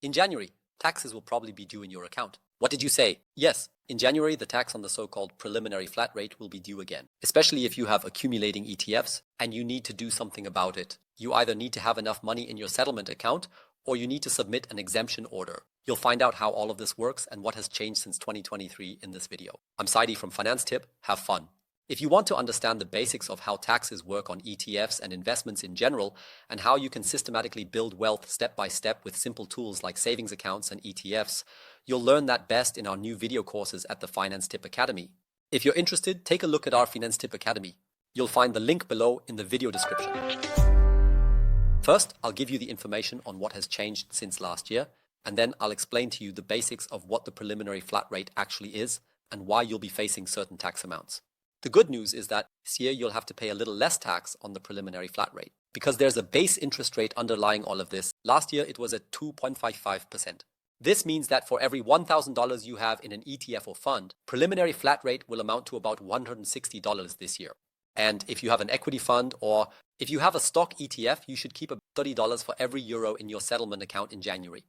In January, taxes will probably be due in your account. What did you say? Yes, in January, the tax on the so-called preliminary flat rate will be due again, especially if you have accumulating ETFs and you need to do something about it. You either need to have enough money in your settlement account or you need to submit an exemption order. You'll find out how all of this works and what has changed since 2023 in this video. I'm Saidi from Finanztip. Have fun. If you want to understand the basics of how taxes work on ETFs and investments in general, and how you can systematically build wealth step by step with simple tools like savings accounts and ETFs, you'll learn that best in our new video courses at the Finanztip Academy. If you're interested, take a look at our Finanztip Academy. You'll find the link below in the video description. First, I'll give you the information on what has changed since last year, and then I'll explain to you the basics of what the preliminary flat rate actually is and why you'll be facing certain tax amounts. The good news is that this year you'll have to pay a little less tax on the preliminary flat rate because there's a base interest rate underlying all of this. Last year it was at 2.55%. This means that for every $1,000 you have in an ETF or fund, preliminary flat rate will amount to about $160 this year. And if you have an equity fund or if you have a stock ETF, you should keep about $30 for every euro in your settlement account in January.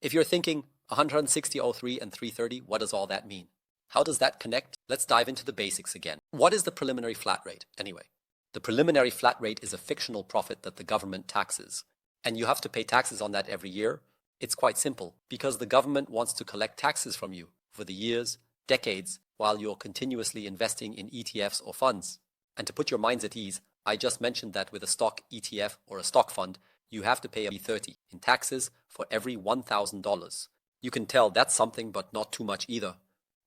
If you're thinking 160.03 and 330, what does all that mean? How does that connect? Let's dive into the basics again. What is the preliminary flat rate anyway? The preliminary flat rate is a fictional profit that the government taxes, and you have to pay taxes on that every year. It's quite simple, because the government wants to collect taxes from you for the years, decades, while you're continuously investing in ETFs or funds. And to put your minds at ease, I just mentioned that with a stock ETF or a stock fund, you have to pay $30 in taxes for every $1,000. You can tell that's something, but not too much either.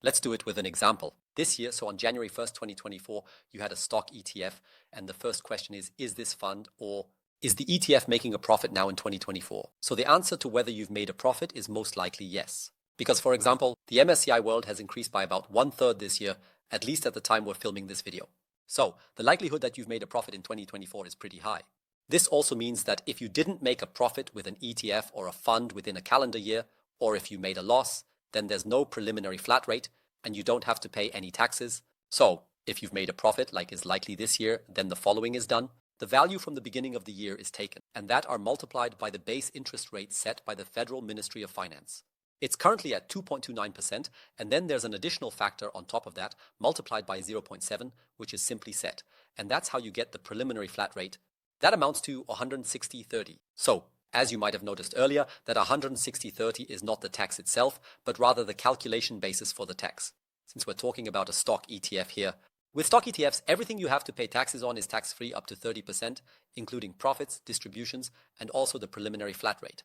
Let's do it with an example. This year, so on January 1st, 2024, you had a stock ETF, and the first question is this fund or is the ETF making a profit now in 2024? So the answer to whether you've made a profit is most likely yes. Because, for example, the MSCI World has increased by about 1/3 this year, at least at the time we're filming this video. So the likelihood that you've made a profit in 2024 is pretty high. This also means that if you didn't make a profit with an ETF or a fund within a calendar year, or if you made a loss, then there's no preliminary flat rate and you don't have to pay any taxes. So if you've made a profit, like is likely this year, then the following is done. The value from the beginning of the year is taken, and that are multiplied by the base interest rate set by the Federal Ministry of Finance. It's currently at 2.29%, and then there's an additional factor on top of that, multiplied by 0.7, which is simply set. And that's how you get the preliminary flat rate. That amounts to 160.30. So, as you might have noticed earlier, that 160.30 is not the tax itself, but rather the calculation basis for the tax. Since we're talking about a stock ETF here, with stock ETFs, everything you have to pay taxes on is tax-free up to 30%, including profits, distributions, and also the preliminary flat rate.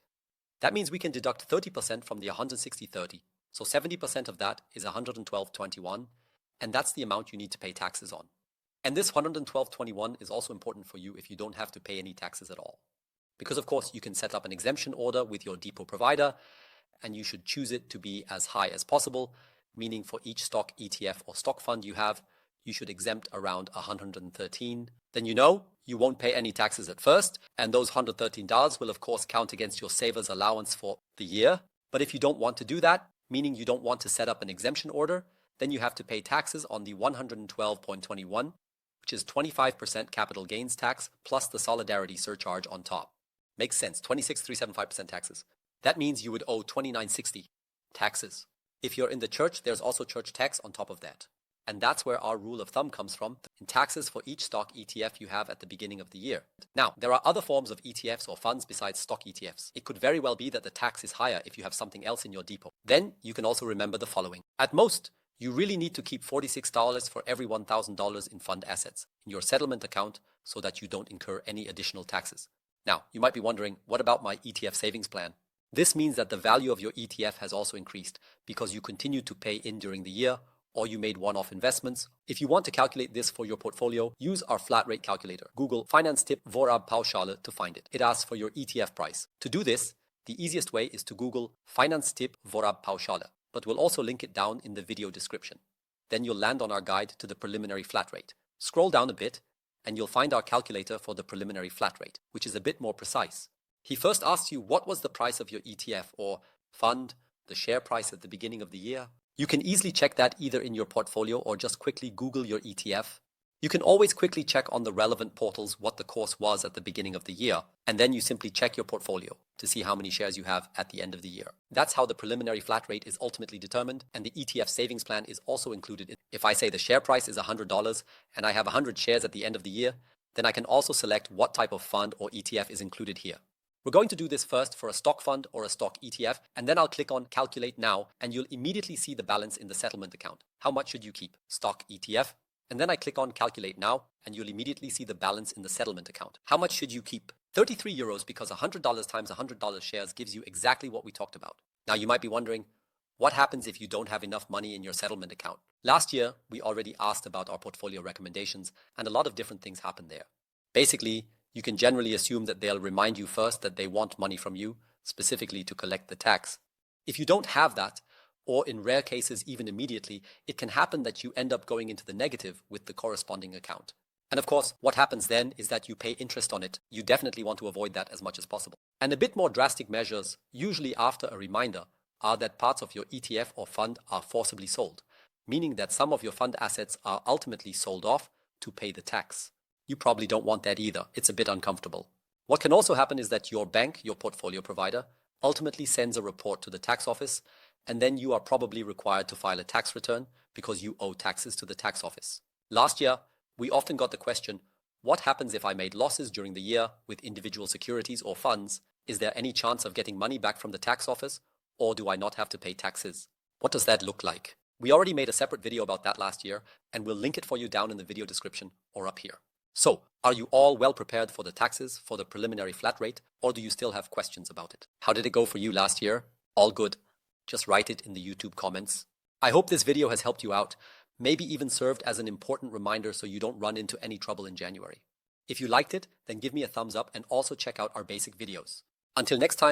That means we can deduct 30% from the 160.30. So 70% of that is 112.21, and that's the amount you need to pay taxes on. And this 112.21 is also important for you if you don't have to pay any taxes at all. Because of course you can set up an exemption order with your depot provider, and you should choose it to be as high as possible, meaning for each stock ETF or stock fund you have, you should exempt around 113. Then you won't pay any taxes at first, and those $113 will of course count against your saver's allowance for the year. But if you don't want to do that, meaning you don't want to set up an exemption order, then you have to pay taxes on the 112.21, which is 25% capital gains tax plus the solidarity surcharge on top. Makes sense, 26.375% taxes. That means you would owe $29.60 taxes. If you're in the church, there's also church tax on top of that. And that's where our rule of thumb comes from, in taxes for each stock ETF you have at the beginning of the year. Now, there are other forms of ETFs or funds besides stock ETFs. It could very well be that the tax is higher if you have something else in your depot. Then you can also remember the following. At most, you really need to keep $46 for every $1,000 in fund assets in your settlement account so that you don't incur any additional taxes. Now, you might be wondering, what about my ETF savings plan? This means that the value of your ETF has also increased because you continue to pay in during the year or you made one-off investments. If you want to calculate this for your portfolio, use our flat rate calculator. Google Finanztip Vorabpauschale to find it. It asks for your ETF price. To do this, the easiest way is to Google Finanztip Vorabpauschale, but we'll also link it down in the video description. Then you'll land on our guide to the preliminary flat rate. Scroll down a bit, and you'll find our calculator for the preliminary flat rate, which is a bit more precise. He first asks you what was the price of your ETF or fund, the share price at the beginning of the year. You can easily check that either in your portfolio or just quickly Google your ETF. You can always quickly check on the relevant portals what the course was at the beginning of the year, and then you simply check your portfolio to see how many shares you have at the end of the year. That's how the preliminary flat rate is ultimately determined, and the ETF savings plan is also included. If I say the share price is $100 and I have 100 shares at the end of the year, then I can also select what type of fund or ETF is included here. We're going to do this first for a stock fund or a stock ETF, and then I'll click on Calculate Now, and you'll immediately see the balance in the settlement account. How much should you keep? Stock ETF. And then I click on Calculate Now, and you'll immediately see the balance in the settlement account. How much should you keep? €33, because $100 times $100 shares gives you exactly what we talked about. Now you might be wondering, what happens if you don't have enough money in your settlement account? Last year, we already asked about our portfolio recommendations, and a lot of different things happen there. Basically, you can generally assume that they'll remind you first that they want money from you, specifically to collect the tax. If you don't have that, or in rare cases even immediately, it can happen that you end up going into the negative with the corresponding account. And of course, what happens then is that you pay interest on it. You definitely want to avoid that as much as possible. And a bit more drastic measures, usually after a reminder, are that parts of your ETF or fund are forcibly sold, meaning that some of your fund assets are ultimately sold off to pay the tax. You probably don't want that either. It's a bit uncomfortable. What can also happen is that your bank, your portfolio provider, ultimately sends a report to the tax office, and then you are probably required to file a tax return because you owe taxes to the tax office. Last year, we often got the question, what happens if I made losses during the year with individual securities or funds? Is there any chance of getting money back from the tax office, or do I not have to pay taxes? What does that look like? We already made a separate video about that last year, and we'll link it for you down in the video description or up here. So, are you all well prepared for the taxes, for the preliminary flat rate, or do you still have questions about it? How did it go for you last year? All good? Just write it in the YouTube comments. I hope this video has helped you out, maybe even served as an important reminder so you don't run into any trouble in January. If you liked it, then give me a thumbs up and also check out our basic videos. Until next time,